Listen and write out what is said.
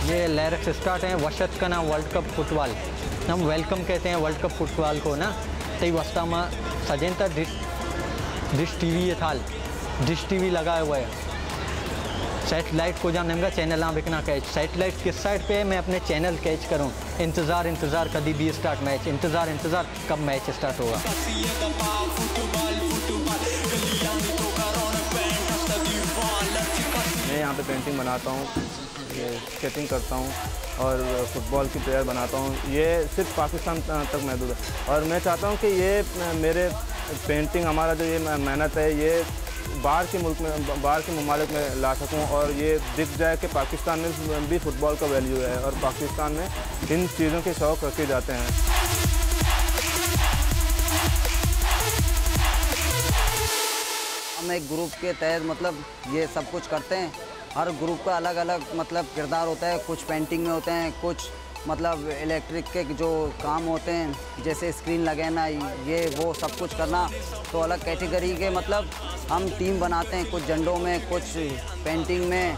ये lyrics start हैं वशत का ना वर्ल्ड कप फुटबॉल हम वेलकम कहते हैं वर्ल्ड कप फुटबॉल को ना तई वस्ता में सजें था डिश टीवी ये थाल डिश टीवी लगाया हुआ है सैटेलाइट को जान नेमगा चैनल बिकना कैच सैटेलाइट किस साइड पे है मैं अपने चैनल कैच करूं इंतज़ार कभी भी स्टार्ट मैच इंतज़ार कब मैच स्टार्ट होगा। मैं यहाँ पे पेंटिंग बनाता हूँ स्केटिंग करता हूँ और फुटबॉल की प्लेयर बनाता हूँ। ये सिर्फ पाकिस्तान तक महदूद है और मैं चाहता हूँ कि ये मेरे पेंटिंग हमारा जो ये मेहनत है ये बाहर के मुल्क में बाहर के ममालिक में ला सकूं और ये दिख जाए कि पाकिस्तान में भी फुटबॉल का वैल्यू है और पाकिस्तान में इन चीज़ों के शौक़ रखे जाते हैं। हम एक ग्रुप के तहत मतलब ये सब कुछ करते हैं। हर ग्रुप का अलग अलग मतलब किरदार होता है। कुछ पेंटिंग में होते हैं, कुछ मतलब इलेक्ट्रिक के जो काम होते हैं जैसे स्क्रीन लगाना ये वो सब कुछ करना। तो अलग कैटेगरी के मतलब हम टीम बनाते हैं, कुछ झंडों में कुछ पेंटिंग में।